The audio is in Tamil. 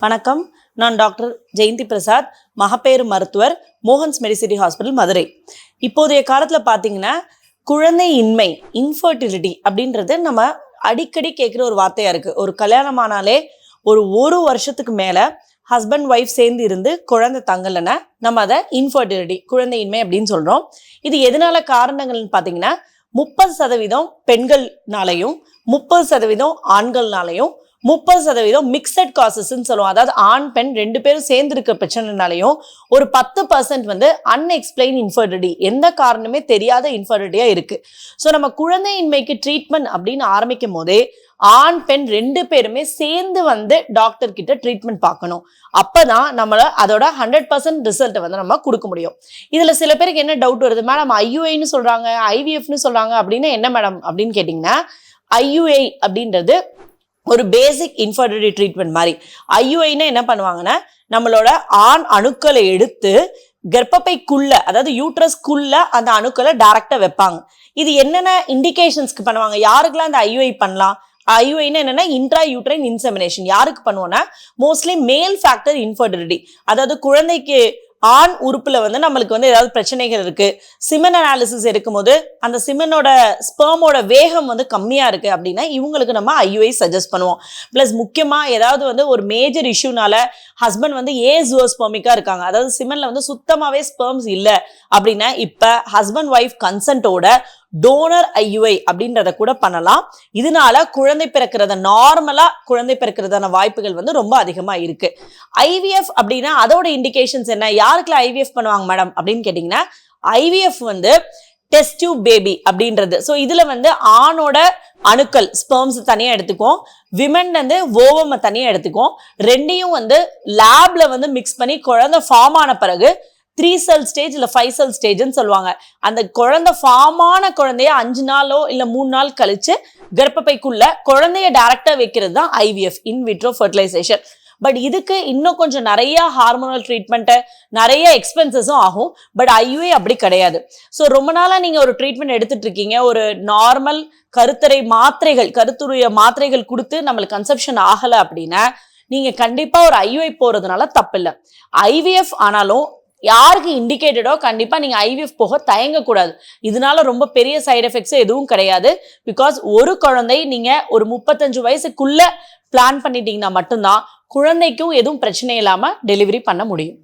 வணக்கம். நான் டாக்டர் ஜெயந்தி பிரசாத், மகப்பேறு மருத்துவர், மோகன்ஸ் மெடிசிட்டி ஹாஸ்பிட்டல், மதுரை. இப்போதைய காலத்தில் பார்த்தீங்கன்னா குழந்தையின்மை, இன்ஃபர்டிலிட்டி அப்படின்றது நம்ம அடிக்கடி கேட்குற ஒரு வார்த்தையாக இருக்குது. ஒரு கல்யாணமானாலே ஒரு வருஷத்துக்கு மேலே ஹஸ்பண்ட் ஒய்ஃப் சேர்ந்து இருந்து குழந்தை தங்கலைன்னா நம்ம அதை இன்ஃபர்டிலிட்டி, குழந்தையின்மை அப்படின்னு சொல்கிறோம். இது எதனால காரணங்கள்னு பார்த்தீங்கன்னா 30% பெண்கள்னாலையும் 30% ஆண்கள்னாலையும் 30% மிக்சட் காசஸ்ன்னு சொல்லுவோம். அதாவது ஆண் பெண் 2 பேரும் சேர்ந்து இருக்க பிரச்சனைனாலையும் ஒரு 10% வந்து அன்எக்ஸ்பிளைன் இன்ஃபர்டிலிட்டி, எந்த காரணமே தெரியாத இன்ஃபர்டிலிட்டியா இருக்கு. ஸோ நம்ம குழந்தையின்மைக்கு ட்ரீட்மெண்ட் அப்படின்னு ஆரம்பிக்கும் போதே ஆண் பெண் 2 பேருமே சேர்ந்து வந்து டாக்டர் கிட்ட ட்ரீட்மெண்ட் பார்க்கணும். அப்பதான் நம்மள அதோட 100% ரிசல்ட்டை வந்து நம்ம கொடுக்க முடியும். இதுல சில பேருக்கு என்ன டவுட் வருது, மேடம் IUIன்னு சொல்றாங்க, IVFன்னு சொல்றாங்க அப்படின்னு என்ன மேடம் அப்படின்னு கேட்டீங்கன்னா, IUI அப்படின்றது ஒரு பேசிக் இன்ஃபர்டிலிட்டி ட்ரீட்மெண்ட் மாதிரி. IUIன்னா என்ன பண்ணுவாங்கன்னா, நம்மளோட ஆண் அணுக்களை எடுத்து கர்ப்பப்பைக்குள்ள, அதாவது யூட்ரஸ்க்குள்ள அந்த அணுக்களை டைரக்டா வைப்பாங்க. இது என்னென்ன இண்டிகேஷன்ஸ்க்கு பண்ணுவாங்க, யாருக்கெல்லாம் அந்த IUI பண்ணலாம்? IUIன்னா என்னன்னா இன்ட்ரா யூட்ரைன் இன்செமினேஷன். யாருக்கு பண்ணுவோம்னா மோஸ்ட்லி மேல் ஃபேக்டர் இன்ஃபர்டிலிட்டி, அதாவது குழந்தைக்கு ஆண் உறுப்புல வந்து நம்மளுக்கு வந்து ஏதாவது பிரச்சனைகள் இருக்கு, சிமென் அனாலிசிஸ் எடுக்கும்போது அந்த சிமெனோட ஸ்பெர்மோட வேகம் வந்து கம்மியா இருக்கு அப்படின்னா இவங்களுக்கு நம்ம IUI சஜஸ்ட் பண்ணுவோம். பிளஸ் முக்கியமா ஏதாவது வந்து ஒரு மேஜர் இஷ்யூனால ஹஸ்பண்ட் வந்து ஏஜோஸ்பெர்மிக்கா இருக்காங்க, அதாவது சிமென்ல வந்து சுத்தமாவே ஸ்பெர்ம்ஸ் இல்லை அப்படின்னா இப்ப ஹஸ்பண்ட் ஒய்ஃப் கன்சென்ட்டோட டோனர் IUI அப்படின்றத கூட பண்ணலாம். இதனால குழந்தை பிறக்கிறத நார்மலா குழந்தை பிறக்கிறதான வாய்ப்புகள் வந்து ரொம்ப அதிகமா இருக்கு. IVF அப்படின்னா அதோட இண்டிகேஷன்ஸ் என்ன, யாருக்குலாம் IVF பண்ணுவாங்க மேடம் அப்படின்னு கேட்டீங்கன்னா, IVF வந்து டெஸ்ட் டியூப் பேபி அப்படின்றது. ஸோ இதுல வந்து ஆணோட அணுக்கள் ஸ்பெர்ம்ஸ் தனியா எடுத்துக்கும், விமன் வந்து ஓவம் தனியா எடுத்துக்கும், ரெண்டையும் வந்து லேப்ல வந்து மிக்ஸ் பண்ணி குழந்தை ஃபார்ம் ஆன பிறகு 3 செல் ஸ்டேஜ் இல்ல 5 செல் ஸ்டேஜ்னு சொல்லுவாங்க. அந்த குழந்தை ஃபார்ம் ஆன குழந்தைய 5 நாளோ இல்ல 3 நாள் கழிச்சு கர்ப்பப்பைக்குள்ள குழந்தைய டைரக்டா வைக்கிறது தான் IVF, in vitro fertilization. But இதுக்கு இன்னும் கொஞ்சம் நிறைய ஹார்மோனல் ட்ரீட்மெண்ட், நிறைய எக்ஸ்பென்சஸும் ஆகும். பட் IUI அப்படி கிடையாது. ஸோ ரொம்ப நாளா நீங்க ஒரு ட்ரீட்மெண்ட் எடுத்துட்டு இருக்கீங்க, ஒரு நார்மல் கருத்தடை மாத்திரைகள், கருத்துடைய மாத்திரைகள் கொடுத்து நம்மளுக்கு கன்செப்ஷன் ஆகல அப்படின்னா நீங்க கண்டிப்பா ஒரு IUI போறதுனால தப்பில்லை. IVF ஆனாலும் யாருக்கு இண்டிகேட்டடோ கண்டிப்பா நீங்க IVF போக தயங்கக்கூடாது. இதனால ரொம்ப பெரிய சைடு எஃபெக்ட்ஸ் எதுவும் கிடையாது. பிகாஸ் ஒரு குழந்தை நீங்க ஒரு 35 வயசுக்குள்ள பிளான் பண்ணிட்டீங்கன்னா மட்டும்தான் குழந்தைக்கும் எதுவும் பிரச்சனை இல்லாம டெலிவரி பண்ண முடியும்.